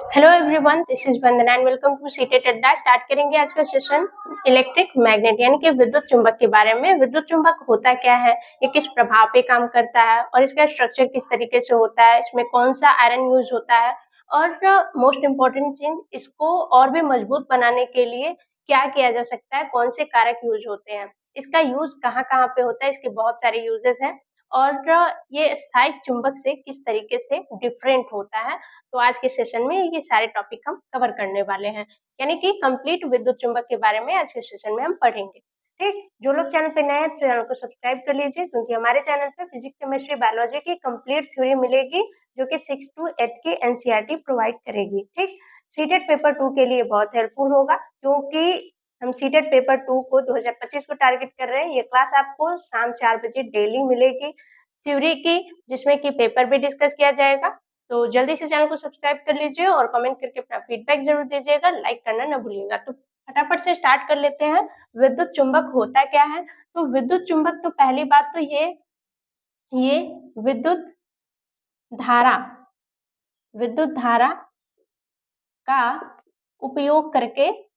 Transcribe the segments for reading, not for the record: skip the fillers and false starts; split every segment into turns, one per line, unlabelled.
Hello everyone, this is Vandana and welcome to CTET Adda. Start करेंगे आज का सेशन इलेक्ट्रिक मैग्नेट यानी कि विद्युत चुंबक के बारे में। विद्युत चुंबक होता क्या है, ये किस प्रभाव पे काम करता है और इसका स्ट्रक्चर किस तरीके से होता है, इसमें कौन सा आयरन यूज होता है और मोस्ट इम्पोर्टेंट चीज, इसको और भी मजबूत बनाने के लिए क्या किया जा सकता है, कौन से कारक यूज होते हैं, इसका यूज कहाँ कहाँ पे होता है, इसके बहुत सारे यूजेस हैं और ये स्थायी चुंबक से किस तरीके से डिफरेंट होता है। तो आज के सेशन में ये सारे टॉपिक हम कवर करने वाले हैं, यानी कि कंप्लीट विद्युत चुंबक के बारे में आज के सेशन में हम पढ़ेंगे। ठीक, जो लोग चैनल पे नए हैं तो चैनल को सब्सक्राइब कर लीजिए, क्योंकि हमारे चैनल पे फिजिक्स, केमिस्ट्री, बायोलॉजी की कंप्लीट थ्योरी मिलेगी जो कि 6 to 8 की एनसीईआरटी प्रोवाइड करेगी। ठीक, सीटेट पेपर 2 के लिए बहुत हेल्पफुल होगा, क्योंकि हम सीटेट पेपर 2 को 2025 को टारगेट कर रहे हैं। ये क्लास आपको शाम 4 बजे डेली मिलेगी थ्योरी की, जिसमें कि पेपर भी डिस्कस किया जाएगा। तो जल्दी से चैनल को सब्सक्राइब कर लीजिए और कमेंट करके अपना फीडबैक जरूर दीजिएगा, लाइक करना न भूलिएगा। तो फटाफट से स्टार्ट कर लेते हैं। विद्युत चुंबक होता क्या है? तो विद्युत चुंबक, तो पहली बात तो ये विद्युत धारा का उपयोग करके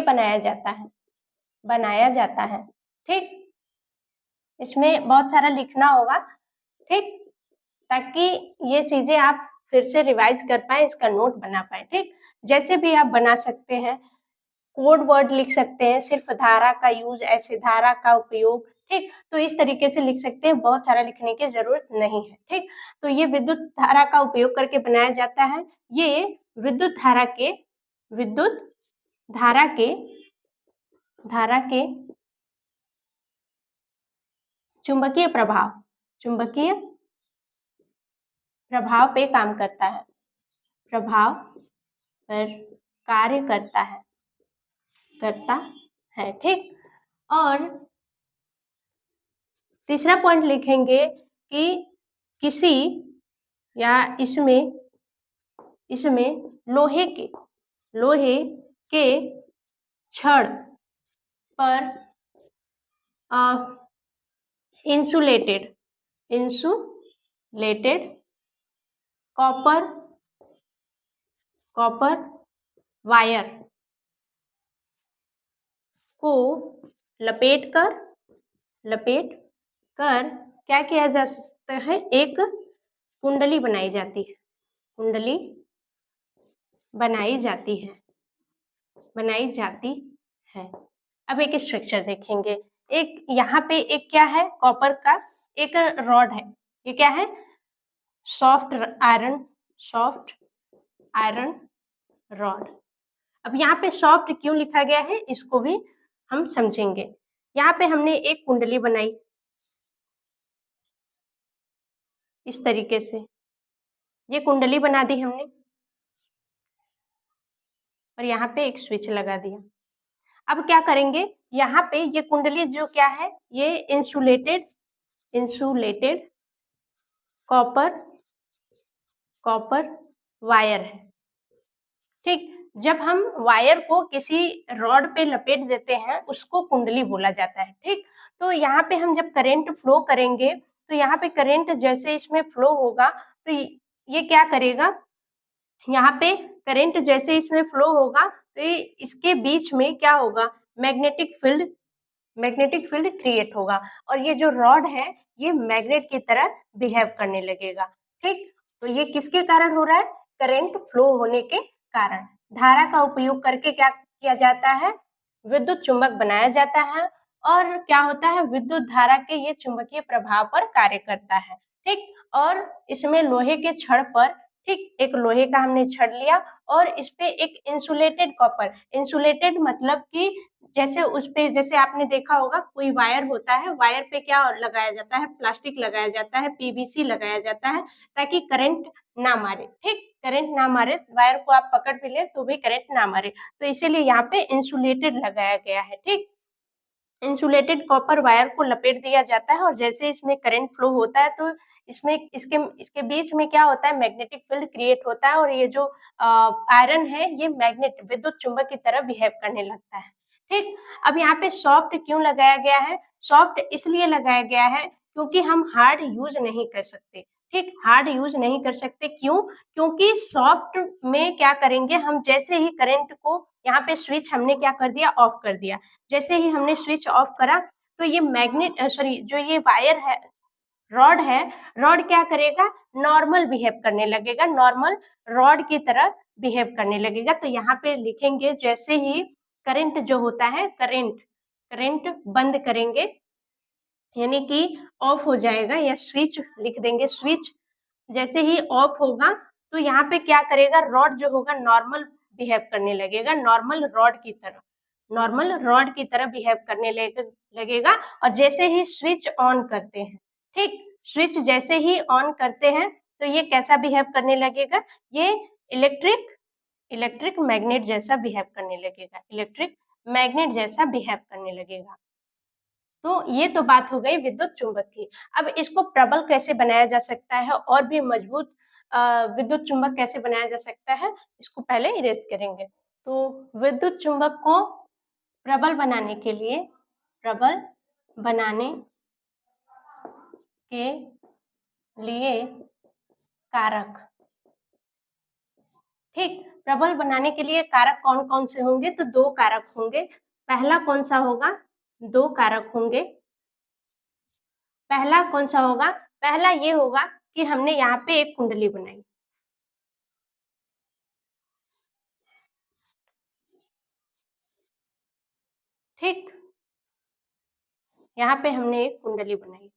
बनाया जाता है। ठीक, इसमें बहुत सारा लिखना होगा, ठीक, ताकि ये चीजें आप फिर से रिवाइज कर पाए, इसका नोट बना पाए। ठीक, जैसे भी आप बना सकते हैं, कोड वर्ड लिख सकते हैं, सिर्फ धारा का यूज, ऐसे धारा का उपयोग। ठीक, तो इस तरीके से लिख सकते हैं, बहुत सारा लिखने की जरूरत नहीं है। ठीक, तो ये विद्युत धारा का उपयोग करके बनाया जाता है। ये विद्युत धारा के चुंबकीय प्रभाव पे काम करता है, प्रभाव पर कार्य करता है। ठीक, और तीसरा पॉइंट लिखेंगे कि किसी या इसमें लोहे के छड़ पर इंसुलेटेड कॉपर वायर को लपेट कर क्या किया जा सकता है, एक कुंडली बनाई जाती है। अब एक स्ट्रक्चर देखेंगे। एक यहाँ पे एक क्या है, कॉपर का एक रॉड है। ये क्या है? Soft iron rod. अब यहाँ पे सॉफ्ट क्यों लिखा गया है, इसको भी हम समझेंगे। यहाँ पे हमने एक कुंडली बनाई इस तरीके से, ये कुंडली बना दी हमने और यहाँ पे एक स्विच लगा दिया। अब क्या करेंगे, यहाँ पे ये कुंडली जो क्या है, ये इंसुलेटेड कॉपर वायर है। ठीक, जब हम वायर को किसी रॉड पे लपेट देते हैं, उसको कुंडली बोला जाता है। ठीक, तो यहाँ पे हम जब करंट फ्लो करेंगे, तो यहाँ पे करंट जैसे इसमें फ्लो होगा, तो ये क्या करेगा, यहाँ पे करंट जैसे इसमें फ्लो होगा तो इसके बीच में क्या होगा, मैग्नेटिक फील्ड क्रिएट होगा और ये जो रॉड है ये मैग्नेट की तरह बिहेव करने लगेगा। ठीक, तो ये किसके कारण हो रहा है, करंट फ्लो होने के कारण। धारा का उपयोग करके क्या किया जाता है, विद्युत चुंबक बनाया जाता है और क्या होता है, विद्युत धारा के ये चुंबकीय प्रभाव पर कार्य करता है। ठीक, और इसमें लोहे के छड़ पर, ठीक, एक लोहे का हमने छड़ लिया और इस पे एक इंसुलेटेड कॉपर, इंसुलेटेड मतलब कि जैसे उस पे, जैसे आपने देखा होगा कोई वायर होता है, वायर पे क्या लगाया जाता है, प्लास्टिक लगाया जाता है, पीवीसी लगाया जाता है, ताकि करंट ना मारे। ठीक, करंट ना मारे, वायर को आप पकड़ भी ले तो भी करंट ना मारे, तो इसीलिए यहाँ पे इंसुलेटेड लगाया गया है। ठीक, इंसुलेटेड कॉपर वायर को लपेट दिया जाता है और जैसे इसमें करंट फ्लो होता है तो इसमें इसके बीच में क्या होता है, मैग्नेटिक फील्ड क्रिएट होता है और ये जो आयरन है ये मैग्नेट, विद्युत चुंबक की तरह बिहेव करने लगता है। ठीक, अब यहाँ पे सॉफ्ट क्यों लगाया गया है, सॉफ्ट इसलिए लगाया गया है क्योंकि हम हार्ड यूज नहीं कर सकते। ठीक, हार्ड यूज नहीं कर सकते। क्यों? क्योंकि सॉफ्ट में क्या करेंगे हम, जैसे ही करंट को यहाँ पे स्विच हमने क्या कर दिया, ऑफ कर दिया। जैसे ही हमने स्विच ऑफ करा तो ये मैग्नेट सॉरी जो ये वायर है, रॉड है, रॉड क्या करेगा, नॉर्मल बिहेव करने लगेगा, नॉर्मल रॉड की तरह बिहेव करने लगेगा। तो यहाँ पे लिखेंगे जैसे ही करंट जो होता है, करंट बंद करेंगे यानी कि ऑफ हो जाएगा, या स्विच लिख देंगे, स्विच जैसे ही ऑफ होगा तो यहाँ पे क्या करेगा, रॉड जो होगा नॉर्मल बिहेव करने लगेगा, नॉर्मल रॉड की तरह, नॉर्मल रॉड की तरह बिहेव करने लगेगा। और जैसे ही स्विच ऑन करते हैं, ठीक, स्विच जैसे ही ऑन करते हैं तो ये कैसा बिहेव करने लगेगा, ये इलेक्ट्रिक मैग्नेट जैसा बिहेव करने लगेगा, इलेक्ट्रिक मैग्नेट जैसा बिहेव करने लगेगा। तो ये तो बात हो गई विद्युत चुंबक की। अब इसको प्रबल कैसे बनाया जा सकता है और भी मजबूत विद्युत चुंबक कैसे बनाया जा सकता है, इसको पहले इरेज करेंगे। तो विद्युत चुंबक को प्रबल बनाने के लिए, प्रबल बनाने के लिए कारक, ठीक, प्रबल बनाने के लिए कारक कौन कौन से होंगे, तो दो कारक होंगे। पहला कौन सा होगा, दो कारक होंगे। पहला कौन सा होगा, पहला ये होगा कि हमने यहाँ पे एक कुंडली बनाई, ठीक, यहाँ पे हमने एक कुंडली बनाई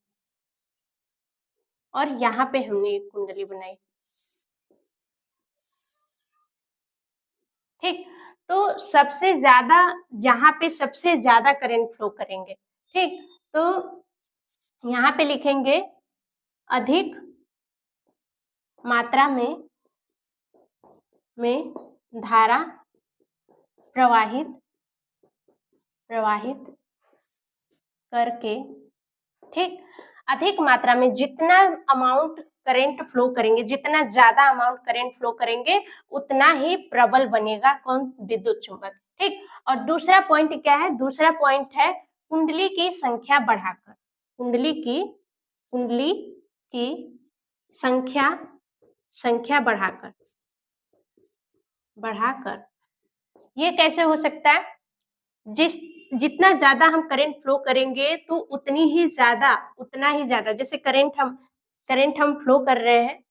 और यहाँ पे हमने एक कुंडली बनाई, ठीक। तो सबसे ज्यादा यहाँ पे सबसे ज्यादा करंट फ्लो करेंगे, ठीक। तो यहाँ पे लिखेंगे अधिक मात्रा में धारा प्रवाहित करके, ठीक, अधिक मात्रा में जितना अमाउंट करंट फ्लो करेंगे, जितना ज्यादा अमाउंट करंट फ्लो करेंगे उतना ही प्रबल बनेगा कौन, विद्युत चुंबक, ठीक। और दूसरा पॉइंट क्या है, दूसरा पॉइंट है कुंडली की संख्या बढ़ाकर, कुंडली की संख्या बढ़ाकर ये कैसे हो सकता है, जितना ज्यादा हम करंट फ्लो करेंगे तो उतना ही ज्यादा जैसे करंट हम फ्लो कर रहे हैं,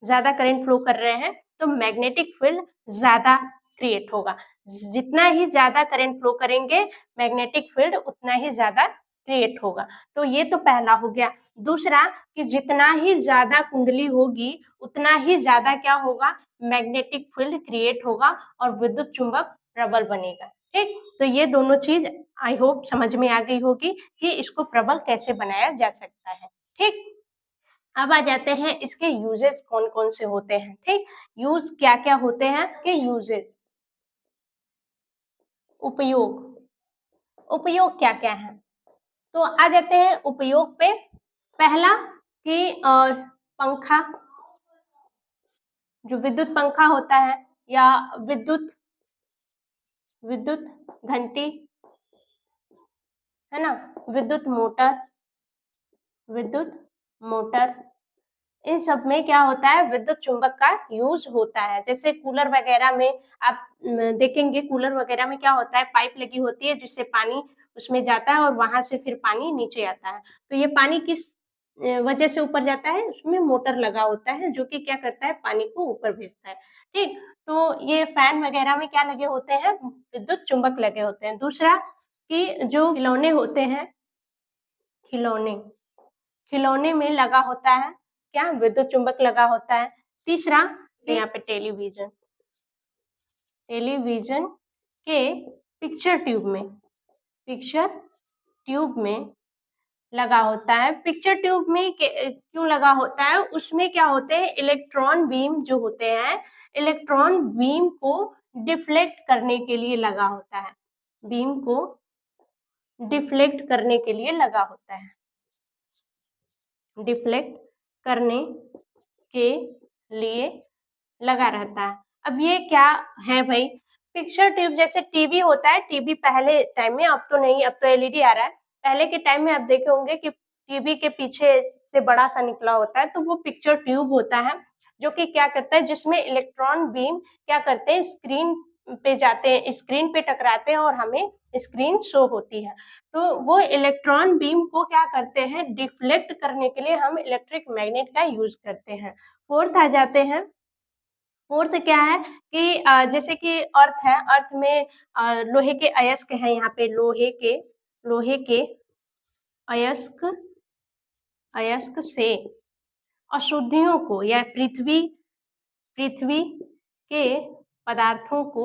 ज्यादा करंट फ्लो कर रहे हैं तो मैग्नेटिक फील्ड ज्यादा क्रिएट होगा। जितना ही ज्यादा करंट फ्लो करेंगे मैग्नेटिक फील्ड उतना ही ज्यादा क्रिएट होगा। तो ये तो पहला हो गया। दूसरा कि जितना ही ज्यादा कुंडली होगी उतना ही ज्यादा क्या होगा, मैग्नेटिक फील्ड क्रिएट होगा और विद्युत चुंबक प्रबल बनेगा, ठीक। तो ये दोनों चीज आई होप समझ में आ गई होगी कि इसको प्रबल कैसे बनाया जा सकता है, ठीक। अब आ जाते हैं इसके यूजेस कौन कौन से होते हैं, ठीक। यूज क्या क्या होते हैं कि यूजेस, उपयोग क्या क्या है, तो आ जाते हैं उपयोग पे। पहला कि पंखा, जो विद्युत पंखा होता है या विद्युत घंटी है ना, विद्युत मोटर, इन सब में क्या होता है, विद्युत चुंबक का यूज होता है। जैसे कूलर वगैरह में आप देखेंगे, कूलर वगैरह में क्या होता है, पाइप लगी होती है जिससे पानी उसमें जाता है और वहां से फिर पानी नीचे आता है। तो ये पानी किस वजह से ऊपर जाता है, उसमें मोटर लगा होता है जो कि क्या करता है, पानी को ऊपर भेजता है, ठीक। तो ये फैन वगैरह में क्या लगे होते हैं, विद्युत चुंबक लगे होते हैं। दूसरा कि जो खिलौने होते हैं, खिलौने में लगा होता है क्या, विद्युत चुंबक लगा होता है। तीसरा यहाँ पे टेलीविजन के पिक्चर ट्यूब में लगा होता है। पिक्चर ट्यूब में क्यों लगा होता है, उसमें क्या होते हैं, इलेक्ट्रॉन बीम जो होते हैं, इलेक्ट्रॉन बीम को डिफ्लेक्ट करने के लिए लगा होता है, बीम को डिफ्लेक्ट करने के लिए लगा होता है, डिफ्लेक्ट करने के लिए लगा रहता है। अब ये क्या है भाई, पिक्चर ट्यूब जैसे टीवी होता है, टीवी पहले टाइम में, अब तो नहीं, अब तो एलईडी आ रहा है। पहले के टाइम में आप देखे होंगे कि टीवी के पीछे से बड़ा सा निकला होता है, तो वो पिक्चर ट्यूब होता है, जो कि क्या करता है, जिसमें इलेक्ट्रॉन बीम क्या करते हैं, स्क्रीन पे जाते हैं, स्क्रीन पे टकराते हैं और हमें स्क्रीन शो होती है। तो वो इलेक्ट्रॉन बीम को क्या करते हैं, डिफ्लेक्ट करने के लिए हम इलेक्ट्रिक मैग्नेट का यूज करते हैं। फोर्थ आ जाते हैं। फोर्थ क्या है कि जैसे कि अर्थ है, अर्थ में लोहे के अयस्क हैं, यहाँ पे लोहे के अयस्क अयस्क से अशुद्धियों को या पृथ्वी के पदार्थों को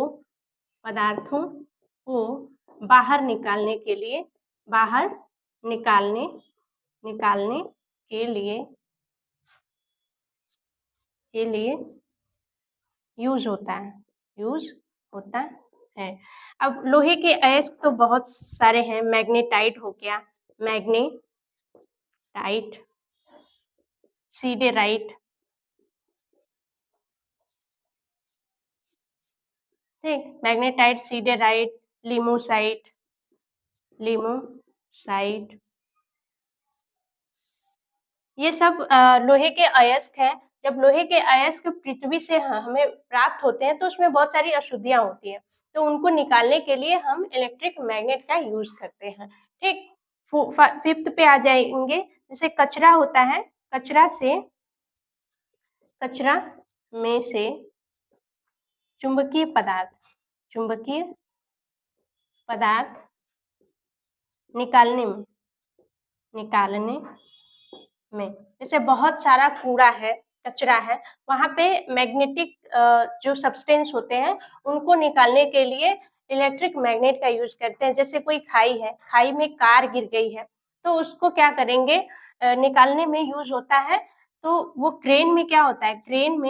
बाहर निकालने के लिए बाहर निकालने के लिए यूज होता है। अब लोहे के अयस्क तो बहुत सारे हैं, मैग्नेटाइट हो गया, मैग्नेटाइट, सीडेराइट, ठीक, मैग्नेटाइट, सीडेराइट, लिमोसाइट, ये सब लोहे के अयस्क हैं। जब लोहे के अयस्क पृथ्वी से हमें प्राप्त होते हैं तो उसमें बहुत सारी अशुद्धियां होती हैं, तो उनको निकालने के लिए हम इलेक्ट्रिक मैग्नेट का यूज करते हैं। ठीक, फिफ्थ पे आ जाएंगे। जैसे कचरा होता है, कचरा में से चुंबकीय पदार्थ निकालने में जैसे बहुत सारा कूड़ा है, कचरा है, वहां पे मैग्नेटिक जो सब्सटेंस होते हैं उनको निकालने के लिए इलेक्ट्रिक मैग्नेट का यूज करते हैं। जैसे कोई खाई है, खाई में कार गिर गई है, तो उसको क्या करेंगे, निकालने में यूज होता है। तो वो क्रेन में क्या होता है, क्रेन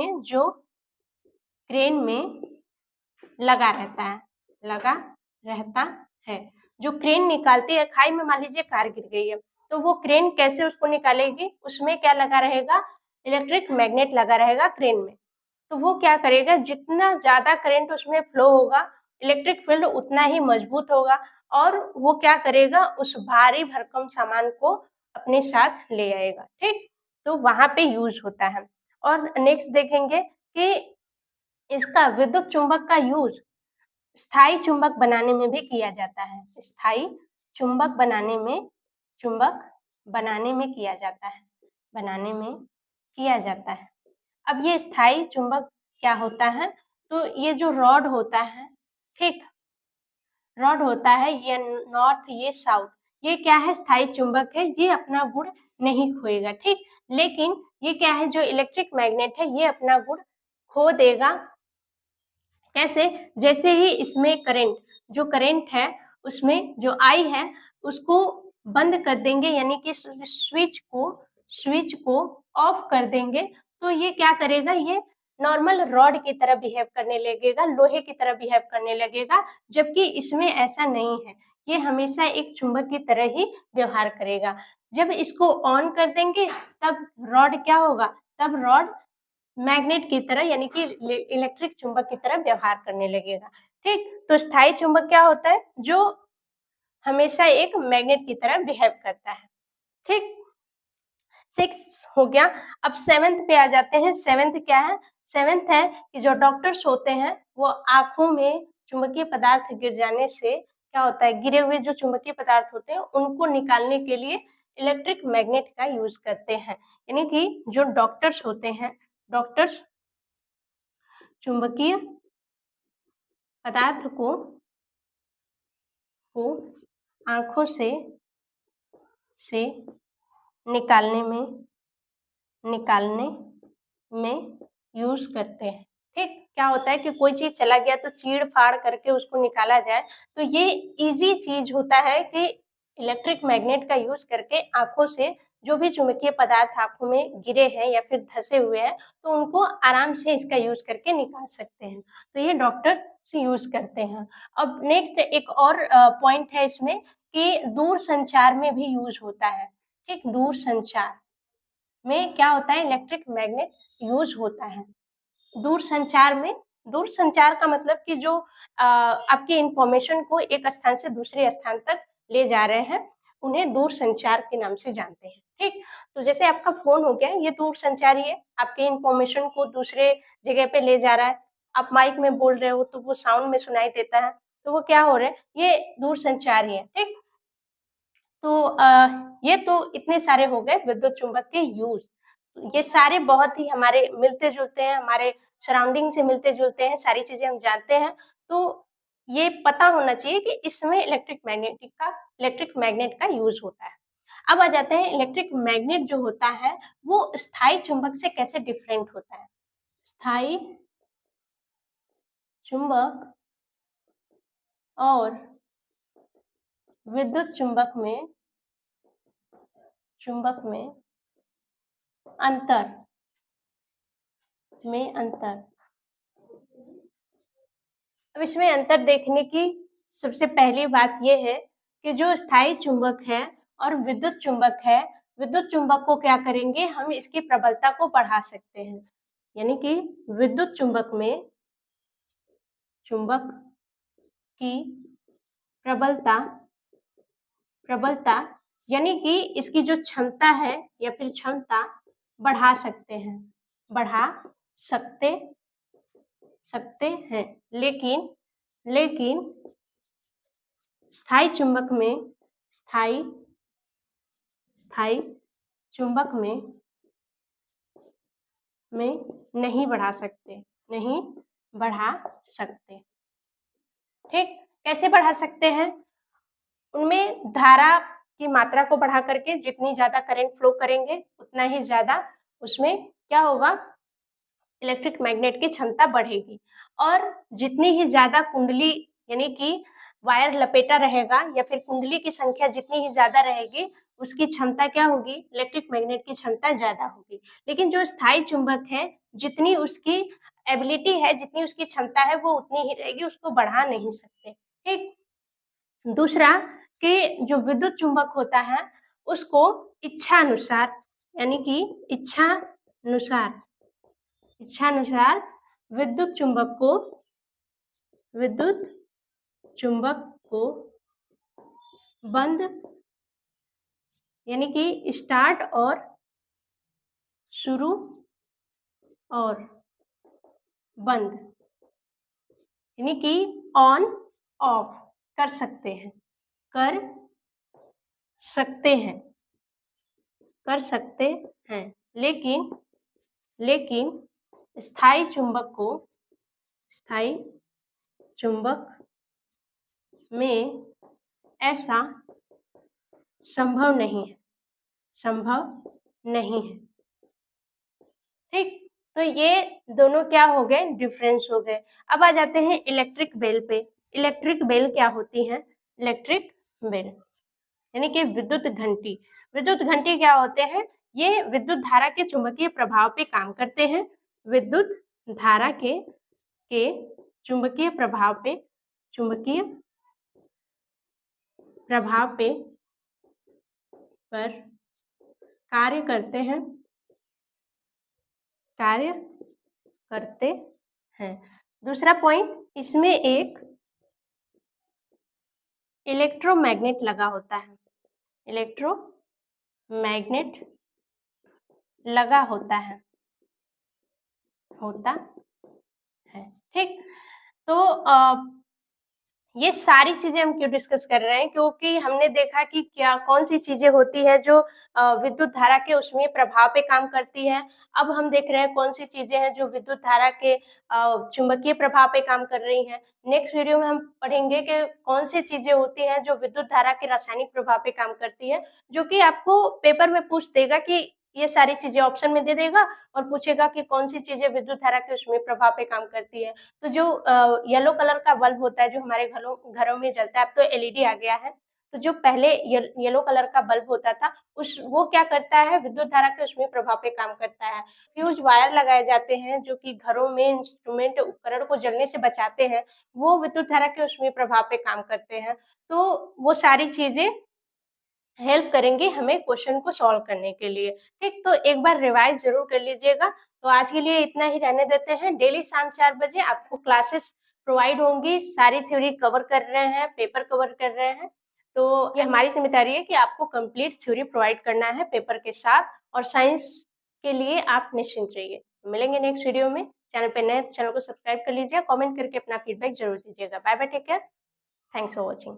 में लगा रहता है, जो क्रेन निकालती है। खाई में मान लीजिए कार गिर गई है, तो वो क्रेन कैसे उसको निकालेगी, उसमें क्या लगा रहेगा, इलेक्ट्रिक मैग्नेट लगा रहेगा क्रेन में। तो वो क्या करेगा, जितना ज्यादा करंट उसमें फ्लो होगा, इलेक्ट्रिक फील्ड उतना ही मजबूत होगा, और वो क्या करेगा, उस भारी भरकम सामान को अपने साथ ले आएगा। ठीक, तो वहां पे यूज होता है। और नेक्स्ट देखेंगे कि इसका विद्युत चुंबक का यूज स्थायी चुंबक बनाने में भी किया जाता है। स्थायी चुंबक बनाने में किया जाता है। अब ये स्थायी चुंबक क्या होता है, तो ये जो रॉड होता है, ठीक, रॉड होता है, ये नॉर्थ, ये साउथ, ये क्या है, स्थायी चुंबक है, ये अपना गुण नहीं खोएगा। ठीक, लेकिन ये क्या है, जो इलेक्ट्रिक मैग्नेट है, ये अपना गुण खो देगा। कैसे, जैसे ही इसमें करंट है, उसमें जो आई है उसको बंद कर देंगे, यानी कि स्विच को ऑफ कर देंगे, तो ये क्या करेगा, ये नॉर्मल रॉड की तरह बिहेव करने लगेगा, लोहे की तरह बिहेव करने लगेगा, जबकि इसमें ऐसा नहीं है। ये हमेशा एक चुंबक की तरह ही व्यवहार करेगा। जब इसको ऑन कर देंगे तब रॉड क्या होगा, तब रॉड मैग्नेट की तरह, यानी कि इलेक्ट्रिक चुंबक की तरह व्यवहार करने लगेगा। ठीक, तो स्थायी चुंबक क्या होता है, जो हमेशा एक मैग्नेट की तरह बिहेव करता है। ठीक, 6 हो गया। अब 7th पे आ जाते हैं। 7th क्या है, 7th है कि जो डॉक्टर्स होते हैं वो आंखों में चुंबकीय पदार्थ गिर जाने से क्या होता है, गिरे हुए जो चुंबकीय पदार्थ होते हैं उनको निकालने के लिए इलेक्ट्रिक मैग्नेट का यूज करते हैं। यानी कि जो डॉक्टर्स होते हैं, डॉक्टर्स चुंबकीय पदार्थ को आंखों से निकालने में यूज करते हैं। ठीक, क्या होता है कि कोई चीज चला गया तो चीड़ फाड़ करके उसको निकाला जाए, तो ये इजी चीज होता है कि इलेक्ट्रिक मैग्नेट का यूज करके आंखों से जो भी चुंबकीय पदार्थ आंखों में गिरे हैं या फिर धसे हुए हैं, तो उनको आराम से इसका यूज करके निकाल सकते हैं। तो ये डॉक्टर से यूज करते हैं। अब नेक्स्ट एक और पॉइंट है इसमें कि दूर संचार में भी यूज होता है। ठीक, दूर संचार में क्या होता है, इलेक्ट्रिक मैग्नेट यूज होता है। दूर संचार का मतलब कि जो आपकी इंफॉर्मेशन को एक स्थान से दूसरे स्थान तक ले जा रहे हैं, उन्हें दूर संचार के नाम से जानते हैं। ठीक। तो जैसे आपका फोन हो गया, ये दूर संचारी है, आपके इंफॉर्मेशन को दूसरे जगह पे ले जा रहा है। आप माइक में बोल रहे हो तो वो साउंड में सुनाई देता है, तो वो क्या हो रहा है, ये दूर संचारी है। ठीक। तो ये तो इतने सारे हो गए विद्युत चुंबक के यूज। ये सारे बहुत ही हमारे मिलते जुलते हैं, हमारे सराउंडिंग से मिलते जुलते हैं, सारी चीजें हम जानते हैं। तो ये पता होना चाहिए कि इसमें इलेक्ट्रिक मैग्नेट का यूज होता है। अब आ जाते हैं इलेक्ट्रिक मैग्नेट जो होता है वो स्थायी चुंबक से कैसे डिफरेंट होता है। स्थायी चुंबक और विद्युत चुंबक अंतर में अंतर। अब इसमें अंतर देखने की सबसे पहली बात यह है कि जो स्थायी चुंबक है और विद्युत चुंबक है, विद्युत चुंबक को क्या करेंगे, हम इसकी प्रबलता को बढ़ा सकते हैं। यानी कि विद्युत चुंबक की प्रबलता यानी कि इसकी जो क्षमता है या फिर क्षमता बढ़ा सकते हैं। लेकिन स्थायी चुंबक में नहीं बढ़ा सकते। ठीक। कैसे बढ़ा सकते हैं, उनमें धारा की मात्रा को बढ़ा करके जितनी ज्यादा करंट फ्लो करेंगे उतना ही ज्यादा उसमें क्या होगा, इलेक्ट्रिक मैग्नेट की क्षमता बढ़ेगी। और जितनी ही ज्यादा कुंडली यानी कि वायर लपेटा रहेगा या फिर कुंडली की संख्या जितनी ही ज्यादा रहेगी उसकी क्षमता क्या होगी, इलेक्ट्रिक मैग्नेट की क्षमता ज्यादा होगी। लेकिन जो स्थायी चुंबक है, जितनी उसकी एबिलिटी है, जितनी उसकी क्षमता है वो उतनी ही रहेगी, उसको बढ़ा नहीं सकते। ठीक। दूसरा कि जो विद्युत चुंबक होता है उसको इच्छानुसार यानी कि इच्छानुसार विद्युत चुंबक को बंद यानी कि स्टार्ट और शुरू और बंद यानी कि ऑन ऑफ कर सकते हैं। लेकिन स्थायी चुंबक में ऐसा संभव नहीं है। ठीक। तो ये दोनों क्या हो गए, डिफरेंस हो गए। अब आ जाते हैं इलेक्ट्रिक बेल पे। इलेक्ट्रिक बेल क्या होती है, इलेक्ट्रिक बेल यानी कि विद्युत घंटी क्या होते हैं, ये विद्युत धारा के चुंबकीय प्रभाव पे काम करते हैं। विद्युत धारा के चुंबकीय प्रभाव पे पर कार्य करते हैं। दूसरा पॉइंट, इसमें एक इलेक्ट्रोमैग्नेट लगा होता है। ठीक। तो ये सारी चीजें हम क्यों डिस्कस कर रहे हैं, क्योंकि हमने देखा कि कौन सी चीजें होती है जो विद्युत धारा के उसमें प्रभाव पे काम करती है। अब हम देख रहे हैं कौन सी चीजें हैं जो विद्युत धारा के चुंबकीय प्रभाव पे काम कर रही हैं। नेक्स्ट वीडियो में हम पढ़ेंगे कि कौन सी चीजें होती हैं जो विद्युत धारा के रासायनिक प्रभाव पे काम करती है, जो कि आपको पेपर में पूछ देगा कि ये सारी चीजें ऑप्शन में दे देगा और पूछेगा कि कौन सी चीजें विद्युत धारा के उसमें प्रभाव पे काम करती है। तो जो येलो कलर का बल्ब होता है जो हमारे घरों में जलता है, अब तो एलईडी आ गया है, तो जो पहले येलो कलर का बल्ब होता था वो क्या करता है, विद्युत धारा के उसमें प्रभाव पे काम करता है। फ्यूज वायर लगाए जाते हैं जो कि घरों में इंस्ट्रूमेंट उपकरण को जलने से बचाते हैं, वो विद्युत धारा के उसमें प्रभाव पे काम करते हैं। तो वो सारी चीजें हेल्प करेंगे हमें क्वेश्चन को सॉल्व करने के लिए। ठीक। तो एक बार रिवाइज जरूर कर लीजिएगा। तो आज के लिए इतना ही रहने देते हैं। डेली शाम 4 बजे आपको क्लासेस प्रोवाइड होंगी, सारी थ्योरी कवर कर रहे हैं, पेपर कवर कर रहे हैं। तो ये हमारी जिम्मेदारी है कि आपको कंप्लीट थ्योरी प्रोवाइड करना है पेपर के साथ, और साइंस के लिए आप निश्चिंत रहिए। मिलेंगे नेक्स्ट वीडियो में। चैनल पे नए, चैनल को सब्सक्राइब कर लीजिए, कमेंट करके अपना फीडबैक जरूर दीजिएगा। Bye bye, take care, thanks for watching.